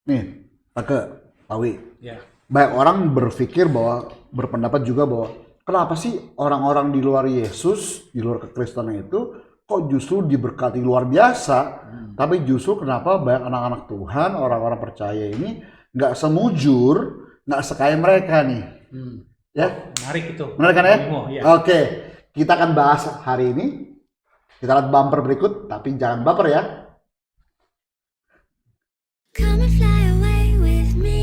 Nih, Take, Pawi. Ya. Banyak orang berpikir bahwa, berpendapat juga bahwa kenapa sih orang-orang di luar Yesus, di luar kekristenan itu kok justru diberkati luar biasa, tapi justru kenapa banyak anak-anak Tuhan, orang-orang percaya ini nggak semujur, nggak sekaya mereka nih. Ya, Menarik itu. menarik kan ya? Ya. Oke, kita akan bahas hari ini. Kita lihat bumper berikut, tapi jangan baper ya. Come and fly away with me.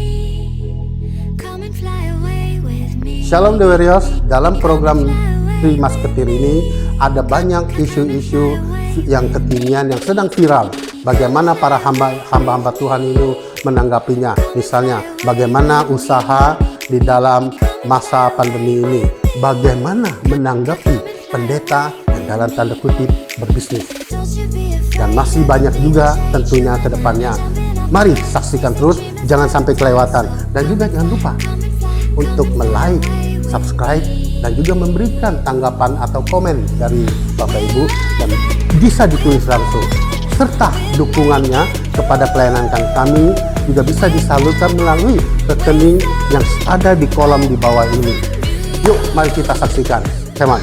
Come and fly away with me. Shalom The Warriors, dalam program Tri Masketir ini ada banyak isu-isu yang kekinian yang sedang viral. Bagaimana para hamba-hamba Tuhan ini menanggapinya. Misalnya, bagaimana usaha di dalam masa pandemi ini. Bagaimana menanggapi pendeta yang dalam tanda kutip berbisnis. Don't you be afraid. Dan masih banyak juga tentunya ke depannya. Mari saksikan terus, jangan sampai kelewatan. Dan juga jangan lupa untuk like, subscribe, dan juga memberikan tanggapan atau komen dari Bapak Ibu dan bisa ditulis langsung. Serta dukungannya kepada pelayanan kami juga bisa disalurkan melalui rekening yang ada di kolom di bawah ini. Yuk, mari kita saksikan. Come on.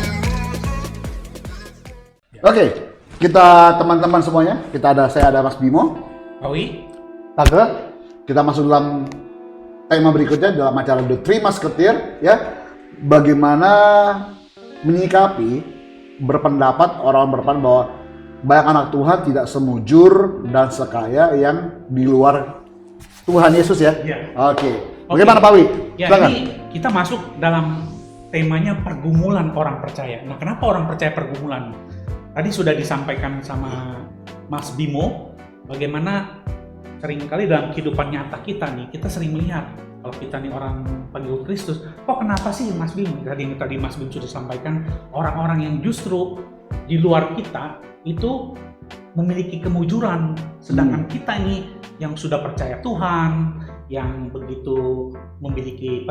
Oke, kita teman-teman semuanya, saya ada Mas Bimo. Pawi. Tage, kita masuk dalam tema berikutnya dalam acara The Three Musketeers ya. Bagaimana menyikapi berpendapat orang berpendapat bahwa banyak anak Tuhan tidak semujur dan sekaya yang di luar Tuhan Yesus ya. Ya. Oke. Bagaimana Pak Wi? Ya, Silakan. ini kita masuk dalam temanya pergumulan orang percaya. Nah, kenapa orang percaya pergumulan? Tadi sudah disampaikan sama Mas Bimo, bagaimana seringkali dalam kehidupan nyata kita nih, kita sering melihat kalau kita nih orang pengikut Kristus, kok kenapa sih Mas Bimo? Tadi Mas Bimo sudah sampaikan orang-orang yang justru di luar kita itu memiliki kemujuran, sedangkan kita ini yang sudah percaya Tuhan, yang begitu memiliki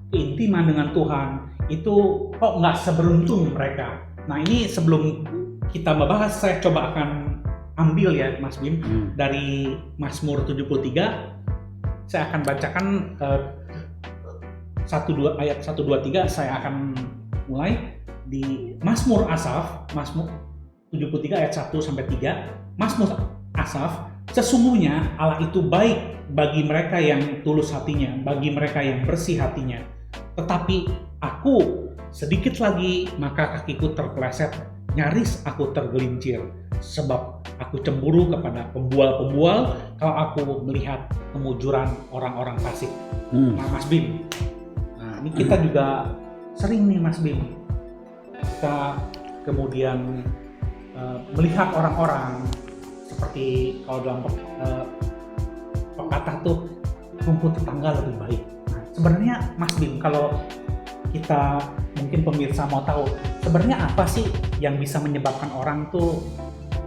keintiman dengan Tuhan, itu kok nggak seberuntung mereka. Nah, ini sebelum kita membahas, saya coba akan ambil ya Mas Bim dari Mazmur 73. Saya akan bacakan ayat 1, 2, 3. Saya akan mulai di Mazmur Asaf, Mazmur 73 ayat 1 sampai 3. Mazmur Asaf, sesungguhnya Allah itu baik bagi mereka yang tulus hatinya, bagi mereka yang bersih hatinya. Tetapi aku sedikit lagi maka kakiku terpeleset, nyaris aku tergelincir, sebab aku cemburu kepada pembual-pembual kalau aku melihat kemujuran orang-orang fasik. Nah, Mas Bim, nah ini kita juga sering nih Mas Bim, kita kemudian melihat orang-orang seperti kalau dalam pepatah tuh rumput tetangga lebih baik. Nah, sebenarnya Mas Bim, kalau kita mungkin pemirsa mau tahu sebenarnya apa sih yang bisa menyebabkan orang tuh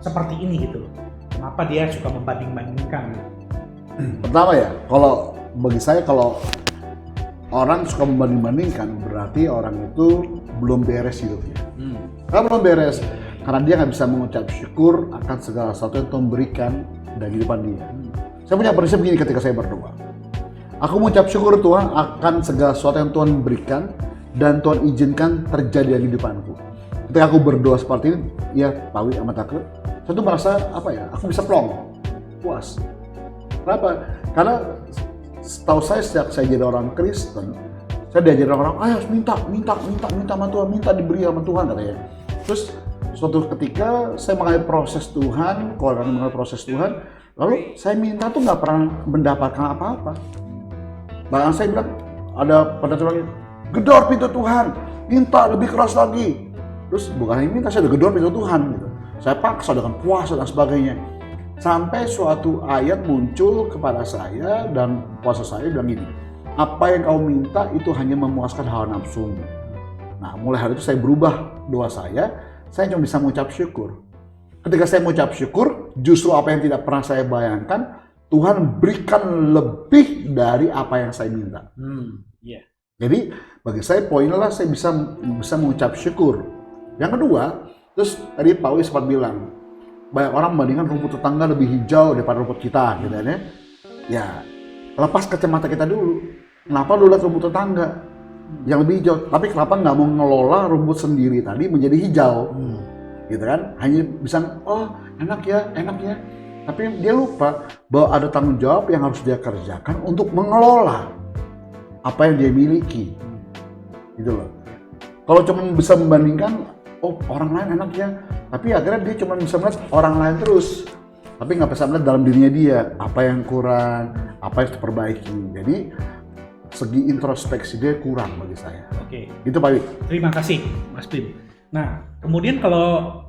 seperti ini gitu loh. Kenapa dia suka membanding-bandingkan? Pertama ya, kalau bagi saya kalau orang suka membanding-bandingkan berarti orang itu belum beres hidupnya. Karena belum beres, karena dia nggak bisa mengucap syukur akan segala sesuatu yang Tuhan berikan dalam kehidupan dia. Saya punya prinsip begini ketika saya berdoa. Aku mengucap syukur Tuhan akan segala sesuatu yang Tuhan berikan dan Tuhan izinkan terjadi dalam kehidupanku. Ketika aku berdoa seperti ini, ya Pawi sama Take, saya tuh merasa aku bisa plong, puas. Kenapa? Karena setahu saya sejak saya jadi orang Kristen, saya diajarin orang, ayo minta sama Tuhan, minta diberi sama Tuhan katanya. Terus suatu ketika saya mengalami proses Tuhan, kalau orang mengalami proses Tuhan, lalu saya minta tuh nggak pernah mendapatkan apa-apa. Bahkan saya bilang, ada pada orang gedor pintu Tuhan, minta lebih keras lagi. Terus bukan hanya minta, saya udah gedor pintu Tuhan gitu. Saya paksa dengan puasa dan sebagainya. Sampai suatu ayat muncul kepada saya dan puasa saya bilang gini, apa yang kau minta itu hanya memuaskan hawa nafsumu. Nah, mulai hari itu saya berubah doa saya cuma bisa mengucap syukur. Ketika saya mengucap syukur, justru apa yang tidak pernah saya bayangkan, Tuhan berikan lebih dari apa yang saya minta. Jadi bagi saya poinnya lah saya bisa mengucap syukur. Yang kedua, terus tadi Pak Wi sempat bilang, banyak orang membandingkan rumput tetangga lebih hijau daripada rumput kita, gitu ya. ya lepas kacamata kita dulu. Kenapa lu lihat rumput tetangga yang lebih hijau, tapi kenapa nggak mau ngelola rumput sendiri tadi menjadi hijau? Gitu kan? Hanya bisa, oh enak ya, tapi dia lupa bahwa ada tanggung jawab yang harus dia kerjakan untuk mengelola apa yang dia miliki. Gitu loh. Kalau cuma bisa membandingkan, oh orang lain enak ya, tapi akhirnya dia cuma bisa melihat orang lain terus, tapi nggak bisa melihat dalam dirinya dia apa yang kurang, apa yang harus diperbaiki. Jadi segi introspeksi dia kurang bagi saya. Oke. Itu Pak Wik. Terima kasih Mas Bim. Nah, kemudian kalau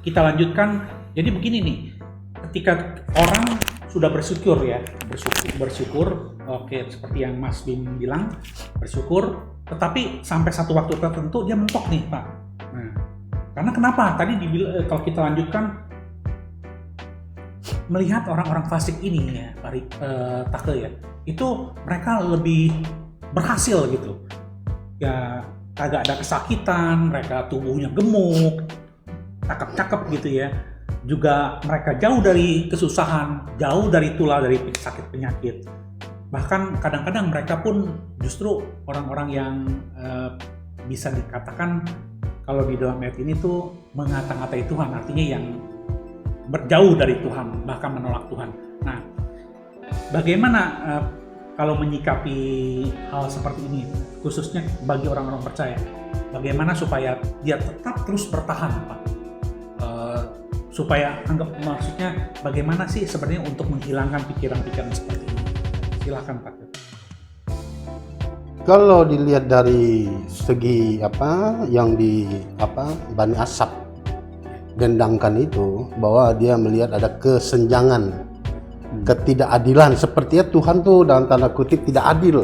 kita lanjutkan, jadi begini nih, ketika orang sudah bersyukur ya, bersyukur, oke, seperti yang Mas Bim bilang, bersyukur, tetapi sampai satu waktu tertentu dia mentok nih Pak. Nah, karena kenapa? Tadi kalau kita lanjutkan, melihat orang-orang fasik ini ya, Pak Take ya, itu mereka lebih berhasil gitu. Ya, kagak ada kesakitan, mereka tubuhnya gemuk, cakep-cakep gitu ya. Juga mereka jauh dari kesusahan, jauh dari tulah dari sakit penyakit. Bahkan kadang-kadang mereka pun justru orang-orang yang bisa dikatakan kalau di dalam ayat ini tuh mengata-ngatai Tuhan, artinya yang berjauh dari Tuhan, bahkan menolak Tuhan. Nah, bagaimana kalau menyikapi hal seperti ini, khususnya bagi orang-orang percaya? Bagaimana supaya dia tetap terus bertahan, Pak? Supaya maksudnya bagaimana sih sebenarnya untuk menghilangkan pikiran-pikiran seperti ini? Silakan, Pak. Kalau dilihat dari segi yang Bani Asaf dendangkan itu, bahwa dia melihat ada kesenjangan, ketidakadilan, sepertinya Tuhan tuh dalam tanda kutip tidak adil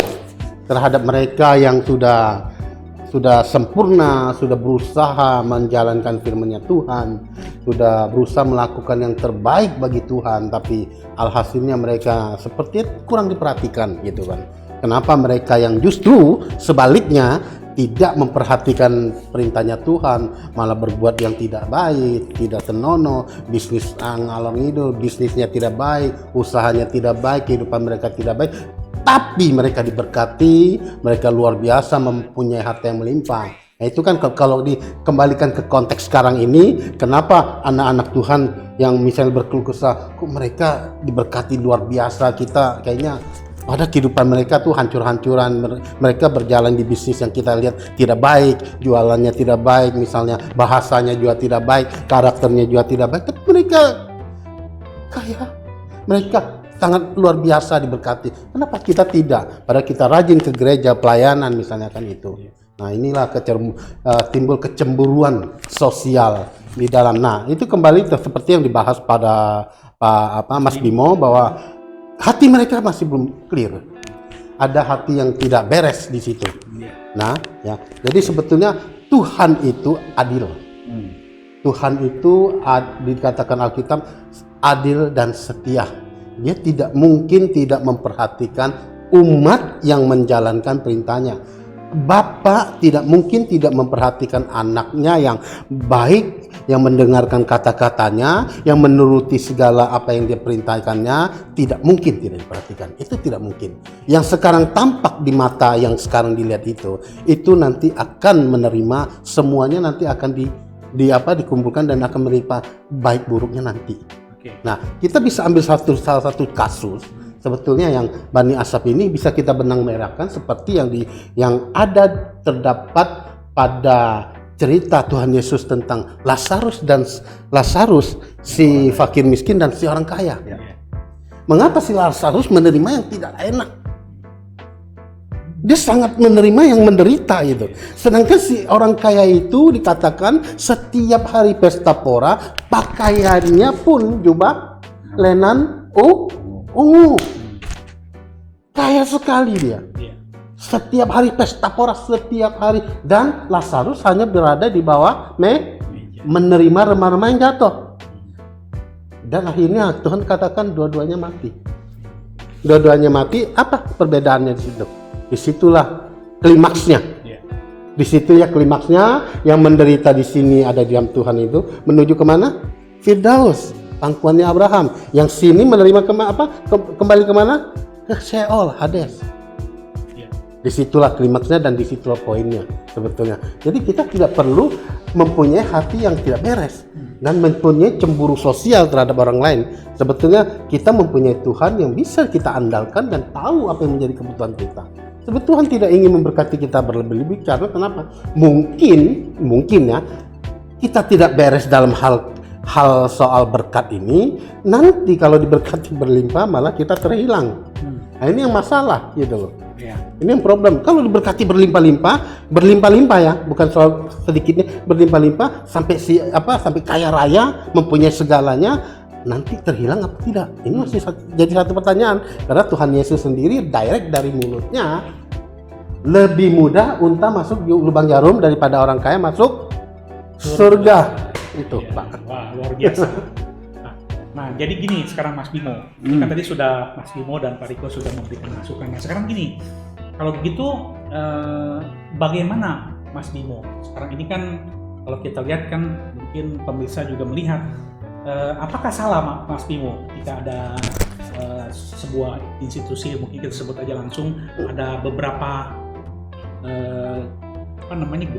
terhadap mereka yang sudah sempurna, sudah berusaha menjalankan firman-Nya Tuhan, sudah berusaha melakukan yang terbaik bagi Tuhan, tapi alhasilnya mereka sepertinya kurang diperhatikan gitu kan. Kenapa mereka yang justru sebaliknya tidak memperhatikan perintahnya Tuhan, malah berbuat yang tidak baik, tidak senonoh, bisnis ngalor ngidul, bisnisnya tidak baik, usahanya tidak baik, kehidupan mereka tidak baik, tapi mereka diberkati, mereka luar biasa mempunyai harta yang melimpah. Nah, itu kan kalau dikembalikan ke konteks sekarang ini, kenapa anak-anak Tuhan yang misalnya berkeluh kesah, kok mereka diberkati luar biasa, kita kayaknya pada kehidupan mereka tuh hancur-hancuran, mereka berjalan di bisnis yang kita lihat tidak baik, jualannya tidak baik, misalnya bahasanya juga tidak baik, karakternya juga tidak baik, tapi mereka kaya, mereka sangat luar biasa diberkati. Kenapa kita tidak? Padahal kita rajin ke gereja, pelayanan misalnya kan itu. Nah, inilah timbul kecemburuan sosial di dalam. Nah, itu kembali seperti yang dibahas pada Mas Bimo, bahwa hati mereka masih belum clear. Ada hati yang tidak beres di situ. Nah, ya. Jadi sebetulnya Tuhan itu adil. Tuhan itu dikatakan Alkitab adil dan setia. Dia tidak mungkin tidak memperhatikan umat yang menjalankan perintahnya. Bapak tidak mungkin tidak memperhatikan anaknya yang baik, yang mendengarkan kata-katanya, yang menuruti segala apa yang dia perintahkannya, tidak mungkin tidak diperhatikan. Itu tidak mungkin. Yang sekarang tampak di mata yang sekarang dilihat itu nanti akan menerima semuanya, nanti akan dikumpulkan dan akan menerima baik buruknya nanti. Nah, kita bisa ambil salah satu kasus sebetulnya yang Bani Asaf ini bisa kita benang merahkan seperti yang ada terdapat pada cerita Tuhan Yesus tentang Lazarus si fakir miskin dan si orang kaya. Mengapa si Lazarus menerima yang tidak enak? Dia sangat menerima yang menderita itu. Sedangkan si orang kaya itu dikatakan setiap hari pesta pora, pakaiannya pun jubah lenan ungu. Kaya sekali dia. Setiap hari pesta pora, setiap hari. Dan Lazarus hanya berada di bawah menerima remah-remah yang jatuh. Dan akhirnya Tuhan katakan dua-duanya mati. Dua-duanya mati, apa perbedaannya di situ? Disitulah klimaksnya. Di situ ya klimaksnya, yang menderita di sini ada diam Tuhan itu menuju kemana? Firdaus. pangkuannya Abraham. Yang sini menerima kembali kemana? Ke Sheol, Hades. Iya. Disitulah klimaksnya dan disitulah poinnya sebetulnya. Jadi kita tidak perlu mempunyai hati yang tidak beres dan mempunyai cemburu sosial terhadap orang lain. Sebetulnya kita mempunyai Tuhan yang bisa kita andalkan dan tahu apa yang menjadi kebutuhan kita. Sebetulnya Tuhan tidak ingin memberkati kita berlebih-lebih karena kenapa? Mungkin ya kita tidak beres dalam hal soal berkat ini. Nanti kalau diberkati berlimpah malah kita terhilang. Nah ini yang masalah gitu loh. Iya. Ini yang problem. Kalau diberkati berlimpah ya, bukan soal sedikitnya, berlimpah-limpah sampai kaya raya, mempunyai segalanya, nanti terhilang apa tidak? Ini masih jadi satu pertanyaan. Karena Tuhan Yesus sendiri direct dari mulutnya, lebih mudah unta masuk lubang jarum daripada orang kaya masuk surga. Itu Iya. Pak. Wah, luar biasa. Nah, jadi gini sekarang Mas Bimo. Kan tadi sudah Mas Bimo dan Pak Riko sudah memberikan masukan. Nah, sekarang gini, kalau begitu bagaimana Mas Bimo? Sekarang ini kan kalau kita lihat kan mungkin pemirsa juga melihat apakah salah Mas Bimo ketika ada sebuah institusi, mungkin kita sebut aja langsung, ada beberapa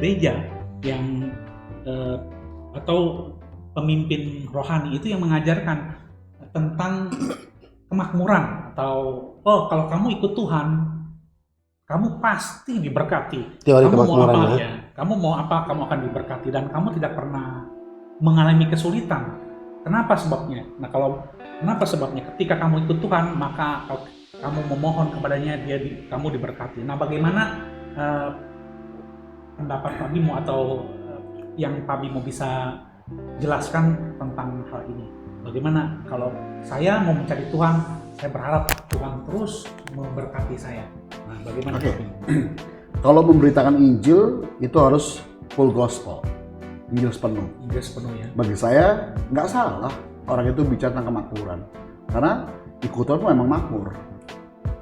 gereja yang atau pemimpin rohani itu yang mengajarkan tentang kemakmuran atau kalau kamu ikut Tuhan kamu pasti diberkati. Teori Kamu mau kemakmuran apa ya. Kamu mau apa, kamu akan diberkati dan kamu tidak pernah mengalami kesulitan. Kenapa sebabnya? Nah, kenapa sebabnya? Ketika kamu ikut Tuhan, maka kamu memohon kepadanya, kamu diberkati. Nah, bagaimana pendapat Pak Bimo atau yang Pak Bimo bisa jelaskan tentang hal ini? Bagaimana kalau saya mau mencari Tuhan, saya berharap Tuhan terus memberkati saya. Nah, bagaimana Pak Bimo? Kalau memberitakan Injil itu harus full gospel, Injil sepenuh. Inggris penuh ya. Bagi saya nggak salah orang itu bicara tentang kemakmuran, karena ikut Tuhan itu memang makmur.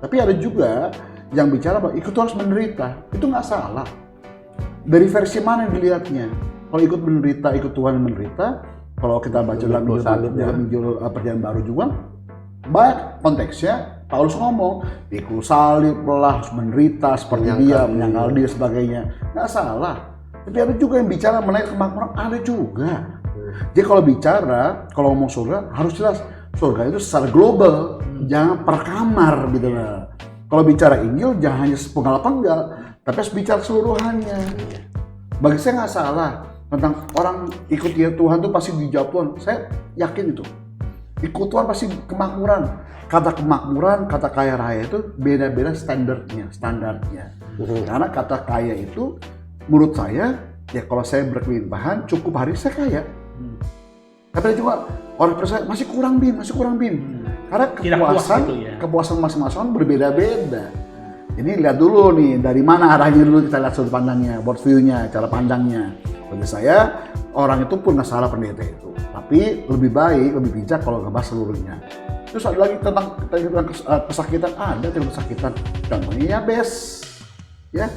Tapi ada juga yang bicara bahwa ikut Tuhan harus menderita, itu nggak salah. Dari versi mana yang dilihatnya? Kalau ikut menderita, ikut Tuhan yang menderita, kalau kita baca dalam Injil Perjanjian Baru juga, banyak konteksnya. Paulus ngomong, pikul salib lah, harus menderita seperti dia, menyangkal dia, sebagainya. Nggak salah. Tapi ada juga yang bicara mengenai kemakmuran, ada juga. Jadi kalau bicara, kalau ngomong surga, harus jelas. Surga itu secara global, jangan per kamar gitu lah. Kalau bicara Injil, jangan hanya sepenggal-penggal, tapi harus bicara seluruhannya. Bagi saya nggak salah. Tentang orang ikut Tuhan itu pasti dijawab Tuhan. Saya yakin itu. Ikut Tuhan pasti kemakmuran. Kata kemakmuran, kata kaya raya itu beda-beda standarnya. Karena kata kaya itu menurut saya, ya kalau saya berkelimpahan cukup hari saya kaya. Tapi ada juga orang percaya masih kurang bin. Karena kepuasan masing-masing berbeda-beda. Ini lihat dulu nih, dari mana arahnya dulu kita lihat sudut pandangnya, world view-nya, cara pandangnya. Bagi saya, orang itu pun nggak salah pendeta itu. Tapi lebih baik, lebih bijak kalau ngebahas seluruhnya. Terus ada lagi tentang kesakitan, ada kesakitan. Contohnya Yabes. Ya,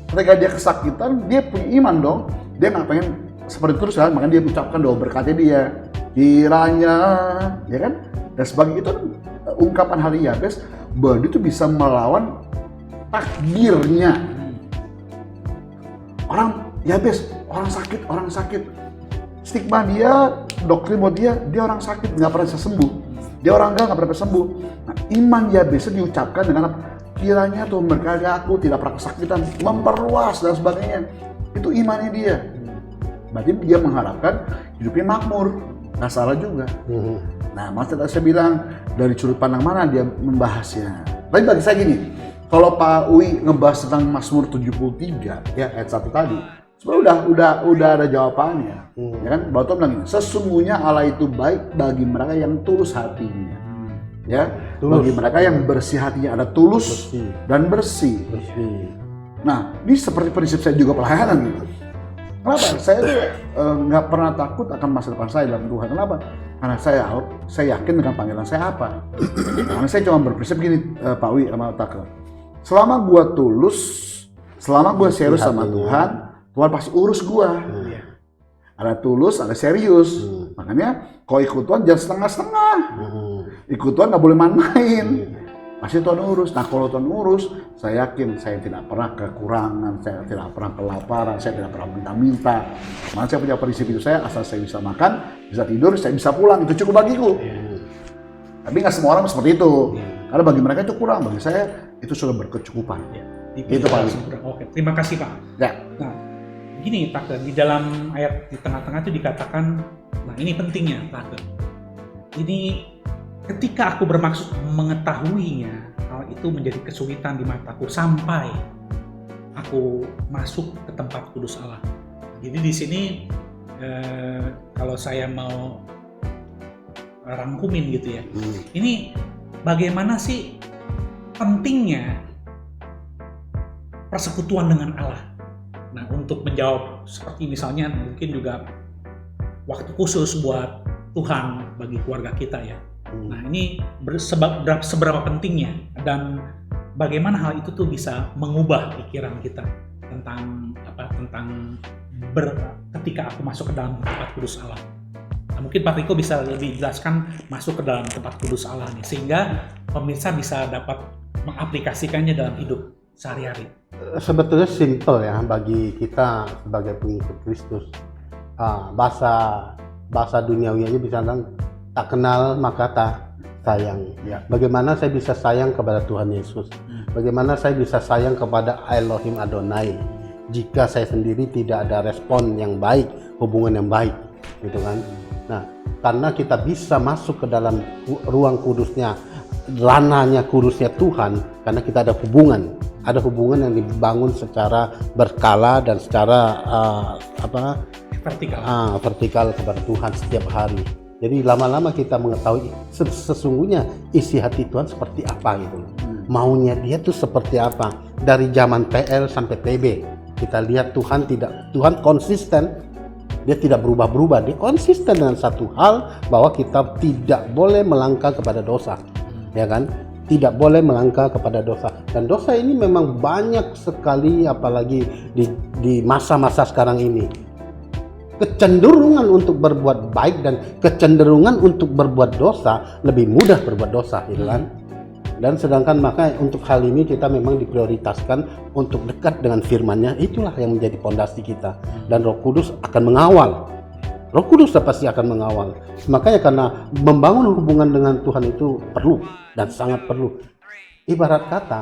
ketika dia kesakitan, dia punya iman dong. Dia nggak pengen seperti itu terus kan, makanya dia ucapkan doa berkati dia. Kiranya, ya kan? Dan sebagai itu ungkapan hari Yabes, bahwa dia tuh bisa melawan takdirnya. Yabes, orang sakit. Stigma dia, doktrin buat dia orang sakit, nggak pernah bisa sembuh. Dia orang nggak pernah bisa sembuh. Nah, iman Yabes diucapkan dengan apa? Kiranya Tuhan berkati aku, tidak pernah kesakitan, memperluas dan sebagainya. Itu imannya dia. Berarti dia mengharapkan hidupnya makmur. Nggak salah juga. Nah, maksudnya saya bilang, dari sudut pandang mana dia membahasnya. Tapi bagi saya gini, kalau Pak Uwi ngebahas tentang Mazmur 73 ya ayat 1 tadi, sebenarnya udah ada jawabannya. Ya kan? Bahwa Tuhan bilang, sesungguhnya Allah itu baik bagi mereka yang tulus hatinya. Ya, bagi mereka yang bersih hatinya, ada tulus dan bersih. Nah, ini seperti prinsip saya juga pelayanan gitu. Kenapa? Saya tuh nggak pernah takut akan masa depan saya dalam Tuhan. Kenapa? Karena saya yakin dengan panggilan saya apa. Karena saya cuma berprinsip gini, Pak Wi sama Taka. Selama gua tulus, selama gua serius sama Tuhan, Tuhan pasti urus gua. Ada tulus, ada serius. Makanya kalau ikut Tuhan jangan setengah-setengah. Ikut Tuhan nggak boleh main-main. Pasti Tuhan urus. Nah kalau Tuhan urus, saya yakin saya tidak pernah kekurangan, saya tidak pernah kelaparan, saya tidak pernah minta-minta. Makanya saya punya prinsip itu, saya asal saya bisa makan, bisa tidur, saya bisa pulang, itu cukup bagiku. Tapi nggak semua orang seperti itu. Karena bagi mereka itu kurang, bagi saya itu sudah berkecukupan. Itu Pak. Oke, terima kasih Pak. Ya. Nah, gini Pak, di dalam ayat di tengah-tengah itu dikatakan, nah ini pentingnya Pak. Ini ketika aku bermaksud mengetahuinya, hal itu menjadi kesulitan di mataku sampai aku masuk ke tempat kudus Allah. Jadi di sini kalau saya mau rangkumin gitu ya, ini bagaimana sih pentingnya persekutuan dengan Allah. Nah untuk menjawab seperti misalnya mungkin juga waktu khusus buat Tuhan bagi keluarga kita ya. Nah ini seberapa pentingnya dan bagaimana hal itu tuh bisa mengubah pikiran kita tentang ketika aku masuk ke dalam tempat kudus Allah. Nah, mungkin Pak Riko bisa lebih jelaskan masuk ke dalam tempat kudus Allah nih sehingga pemirsa bisa dapat mengaplikasikannya dalam hidup sehari-hari. Sebetulnya simple ya bagi kita sebagai pengikut Kristus. Bahasa duniawi aja bisa bilang tak kenal maka tak sayang. Ya. Bagaimana saya bisa sayang kepada Tuhan Yesus? Bagaimana saya bisa sayang kepada Elohim Adonai jika saya sendiri tidak ada respon yang baik, hubungan yang baik, gitu kan? Nah, karena kita bisa masuk ke dalam ruang kudusnya, ranahnya kudusnya Tuhan, karena kita ada hubungan yang dibangun secara berkala dan secara vertikal kepada Tuhan setiap hari. Jadi lama-lama kita mengetahui sesungguhnya isi hati Tuhan seperti apa gitu. Maunya dia tuh seperti apa. Dari zaman PL sampai PB kita lihat Tuhan konsisten. Dia tidak berubah-berubah. Dia konsisten dengan satu hal bahwa kita tidak boleh melangkah kepada dosa. Ya kan? Tidak boleh melangkah kepada dosa. Dan dosa ini memang banyak sekali apalagi di masa-masa sekarang ini. Kecenderungan untuk berbuat baik dan kecenderungan untuk berbuat dosa lebih mudah berbuat dosa, gitu kan? Dan sedangkan maka untuk hal ini kita memang diprioritaskan untuk dekat dengan firman-Nya, itulah yang menjadi fondasi kita. Dan Roh Kudus akan mengawal. Roh Kudus pasti akan mengawal. Makanya karena membangun hubungan dengan Tuhan itu perlu dan sangat perlu. Ibarat kata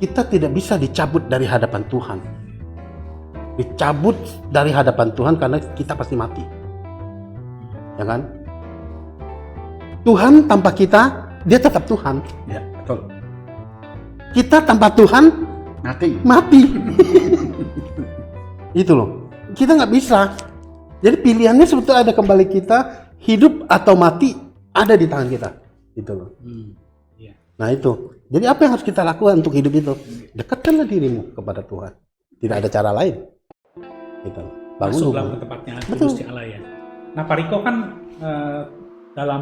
kita tidak bisa dicabut dari hadapan Tuhan. Dicabut dari hadapan Tuhan karena kita pasti mati, ya kan? Tuhan tanpa kita, dia tetap Tuhan. Ya, betul. Kita tanpa Tuhan mati. Itu loh. Kita nggak bisa. Jadi pilihannya sebetulnya ada kembali kita hidup atau mati ada di tangan kita. Itu loh. Nah itu. Jadi apa yang harus kita lakukan untuk hidup itu? Dekatkanlah dirimu kepada Tuhan. Tidak ada cara lain. Gitu. Masuk dalam tempatnya kudusnya Allah ya. Nah Pak Riko kan dalam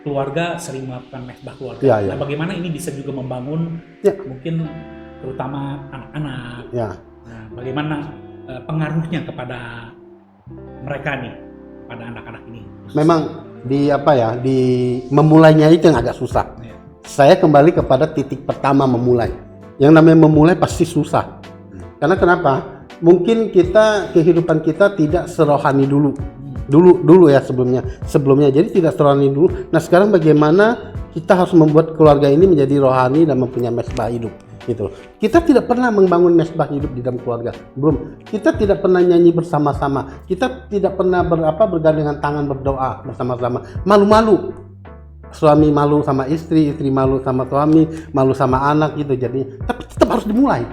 keluarga sering melakukan mesbah keluarga. Ya. Nah bagaimana ini bisa juga membangun mungkin terutama anak-anak. Ya. Nah, bagaimana pengaruhnya kepada mereka nih, pada anak-anak ini? Memang di memulainya itu yang agak susah. Ya. Saya kembali kepada titik pertama memulai. Yang namanya memulai pasti susah. Karena kenapa? Mungkin kehidupan kita tidak serohani dulu ya sebelumnya jadi tidak serohani dulu. Nah sekarang bagaimana kita harus membuat keluarga ini menjadi rohani dan mempunyai mesbah hidup gitu. Kita tidak pernah membangun mesbah hidup di dalam keluarga, belum. Kita tidak pernah nyanyi bersama-sama, kita tidak pernah bergandengan tangan berdoa bersama-sama. Malu-malu, suami malu sama istri malu sama suami, malu sama anak gitu. Jadi tapi tetap harus dimulai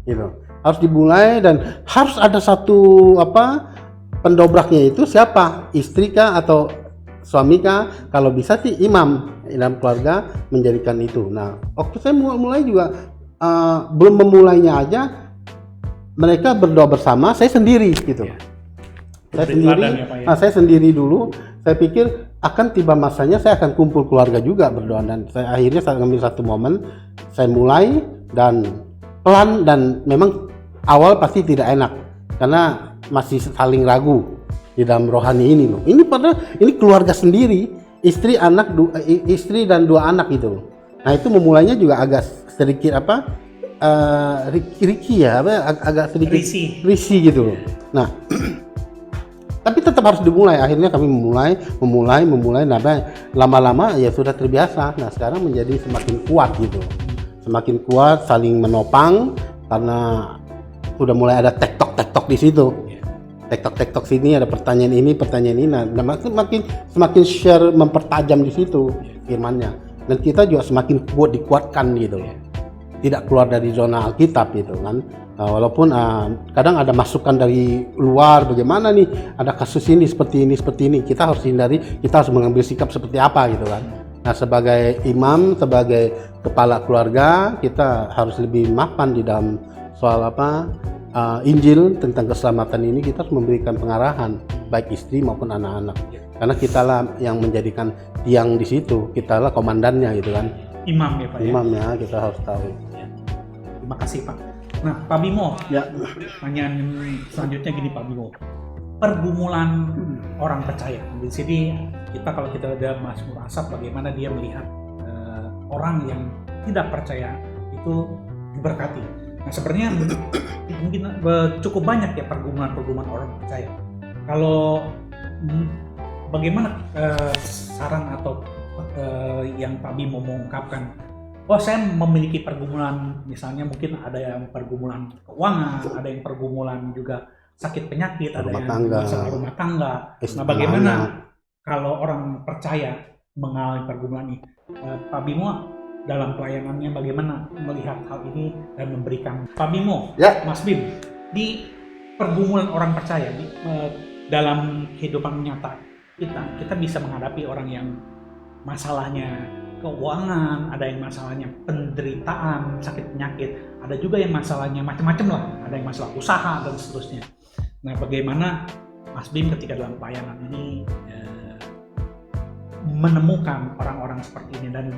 gitu. Harus dimulai dan harus ada satu pendobraknya itu siapa? Istri kah atau suami kah? Kalau bisa sih imam dalam keluarga menjadikan itu. Nah, waktu saya mulai juga belum memulainya aja mereka berdoa bersama, saya sendiri gitu. Saya sendiri dulu. Saya pikir akan tiba masanya saya akan kumpul keluarga juga berdoa dan akhirnya saya ambil satu momen, saya mulai dan pelan dan memang awal pasti tidak enak karena masih saling ragu di dalam rohani ini loh. Ini padahal ini keluarga sendiri, istri istri dan 2 anak gitu loh. Nah itu memulainya juga agak sedikit agak sedikit risih gitu loh. Nah tapi tetap harus dimulai. Akhirnya kami memulai. Nah lama-lama ya sudah terbiasa. Nah sekarang menjadi semakin kuat gitu, semakin kuat, saling menopang karena sudah mulai ada tektok di situ. Tektok sini ada pertanyaan ini. Nah semakin share mempertajam di situ firmannya. Dan kita juga semakin dikuatkan gitu loh. Tidak keluar dari zona Alkitab gitu kan. Nah, walaupun kadang ada masukan dari luar, bagaimana nih ada kasus ini seperti ini, kita harus hindari, kita harus mengambil sikap seperti apa gitu kan. Nah sebagai imam, sebagai kepala keluarga, kita harus lebih mapan di dalam soal Injil tentang keselamatan ini. Kita harus memberikan pengarahan baik istri maupun anak-anak, karena kitalah yang menjadikan tiang di situ, kitalah komandannya gitu kan. Imam ya Pak. Imamnya kita harus tahu. Terima kasih Pak. Nah Pak Bimo, Ya, pertanyaan selanjutnya gini Pak Bimo, pergumulan orang percaya. Di sini kalau kita ada Mazmur Asaf, bagaimana dia melihat orang yang tidak percaya itu diberkati. Nah sebenarnya mungkin cukup banyak ya pergumulan orang percaya. Kalau bagaimana saran atau yang Pak Bimo mau mengungkapkan, saya memiliki pergumulan, misalnya mungkin ada yang pergumulan keuangan, ada yang pergumulan juga sakit penyakit, ada yang masalah rumah tangga. Nah bagaimana kalau orang percaya mengalami pergumulan ini? Pak Bimo dalam pelayanannya bagaimana melihat hal ini dan memberikan? Pak Bimo, ya. Mas Bim, di pergumulan orang percaya dalam kehidupan nyata kita bisa menghadapi orang yang masalahnya keuangan, ada yang masalahnya penderitaan, sakit penyakit, ada juga yang masalahnya macam-macam lah, ada yang masalah usaha dan seterusnya. Nah bagaimana Mas Bim ketika dalam pelayanan ini menemukan orang-orang seperti ini, dan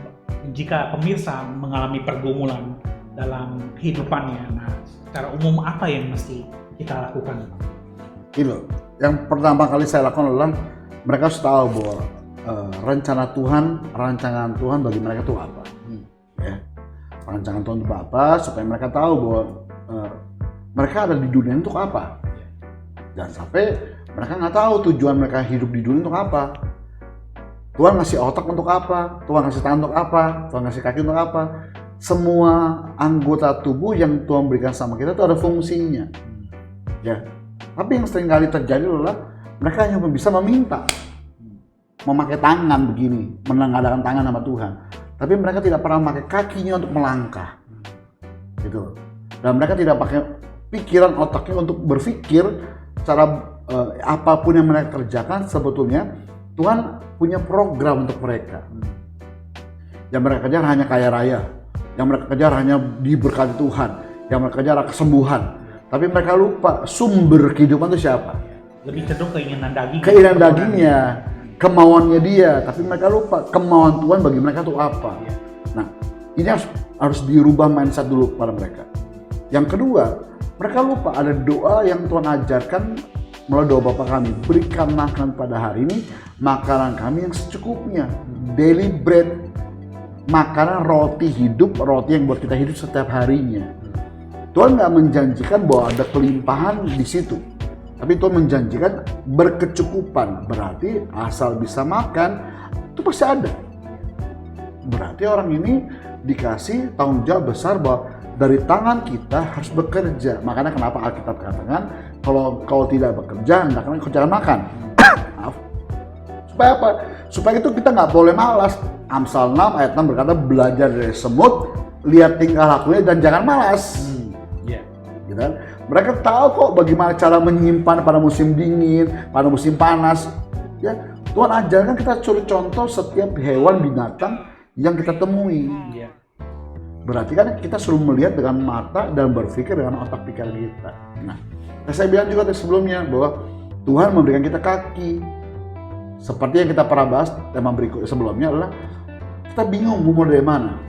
jika pemirsa mengalami pergumulan dalam kehidupannya, nah secara umum apa yang mesti kita lakukan? Ini loh, yang pertama kali saya lakukan adalah mereka harus tahu bahwa rancangan Tuhan bagi mereka itu apa. Ya. Rancangan Tuhan itu apa, supaya mereka tahu bahwa mereka ada di dunia untuk apa. Jangan sampai mereka nggak tahu tujuan mereka hidup di dunia untuk apa. Tuhan ngasih otak untuk apa, Tuhan ngasih tangan untuk apa, Tuhan ngasih kaki untuk apa. Semua anggota tubuh yang Tuhan berikan sama kita itu ada fungsinya. Ya. Tapi yang sering kali terjadi adalah mereka hanya bisa meminta, memakai tangan begini, menengadakan tangan sama Tuhan. Tapi mereka tidak pernah memakai kakinya untuk melangkah. Gitu. Dan mereka tidak pakai pikiran otaknya untuk berpikir cara apapun yang mereka kerjakan, sebetulnya Tuhan punya program untuk mereka. Yang mereka kejar hanya kaya raya, yang mereka kejar hanya diberkati Tuhan, yang mereka kejar kesembuhan. Tapi mereka lupa sumber kehidupan itu siapa. Lebih cenderung keinginan daging. Keinginan dagingnya, kemauannya dia. Tapi mereka lupa kemauan Tuhan bagi mereka itu apa. Nah, ini harus dirubah mindset dulu pada mereka. Yang kedua, mereka lupa ada doa yang Tuhan ajarkan melalui doa Bapa kami. Berikan makan pada hari ini makanan kami yang secukupnya. Daily bread, makanan roti hidup, roti yang buat kita hidup setiap harinya. Tuhan nggak menjanjikan bahwa ada kelimpahan di situ, tapi Tuhan menjanjikan berkecukupan. Berarti asal bisa makan, itu pasti ada. Berarti orang ini dikasih tanggung jawab besar bahwa dari tangan kita harus bekerja. Makanya kenapa Alkitab katakan kalau tidak bekerja, hendaknya kau jangan makan. Supaya apa? Supaya itu kita nggak boleh malas. Amsal 6 ayat 6 berkata, belajar dari semut, lihat tingkah lakunya dan jangan malas. Gitu kan? Mereka tahu kok bagaimana cara menyimpan pada musim dingin, pada musim panas. Ya, Tuhan ajarkan kita curi contoh setiap hewan binatang yang kita temui. Berarti kan kita suruh melihat dengan mata dan berpikir dengan otak pikiran kita. Nah, saya bilang juga sebelumnya bahwa Tuhan memberikan kita kaki. Seperti yang kita pernah bahas tema berikut sebelumnya adalah kita bingung mau dari mana.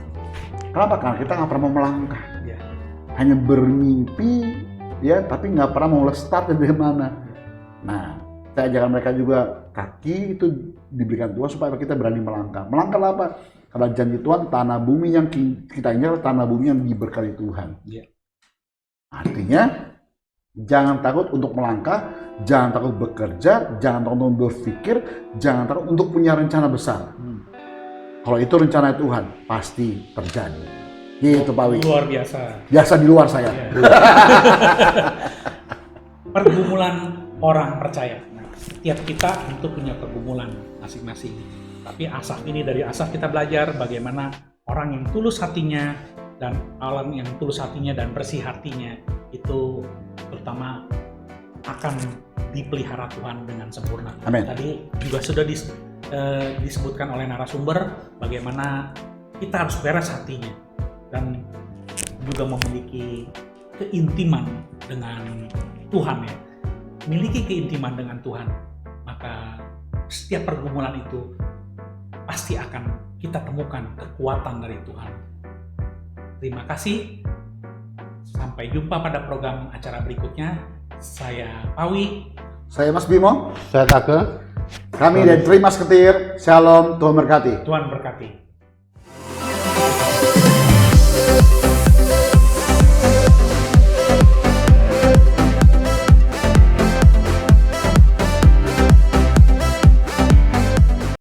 Kenapa? Karena kita nggak pernah mau melangkah. Hanya bermimpi ya, tapi nggak pernah mau start dari mana. Nah, saya ajarkan mereka juga kaki itu diberikan Tuhan supaya kita berani melangkah. Melangkah apa? Karena janji Tuhan, tanah bumi yang kita injak adalah tanah bumi yang diberkati Tuhan. Iya. Artinya, jangan takut untuk melangkah, jangan takut bekerja, jangan takut untuk berpikir, jangan takut untuk punya rencana besar. Kalau itu rencana Tuhan, pasti terjadi. Gitu Pak Wi. Luar biasa. Biasa di luar saya. Pergumulan orang percaya. Nah, setiap kita tentu punya pergumulan masing-masing. Tapi Asaf ini, dari Asaf kita belajar bagaimana orang yang tulus hatinya dan orang yang tulus hatinya dan bersih hatinya itu terutama akan dipelihara Tuhan dengan sempurna. Amin. Tadi juga sudah disebutkan oleh narasumber bagaimana kita harus beres hatinya dan juga memiliki keintiman dengan Tuhan ya. Miliki keintiman dengan Tuhan, maka setiap pergumulan itu pasti akan kita temukan kekuatan dari Tuhan. Terima kasih. Sampai jumpa pada program acara berikutnya. Saya Pawi. Saya Mas Bimo. Saya Take. Kami dari Trimas Ketir. Shalom, Tuhan berkati. Tuhan berkati.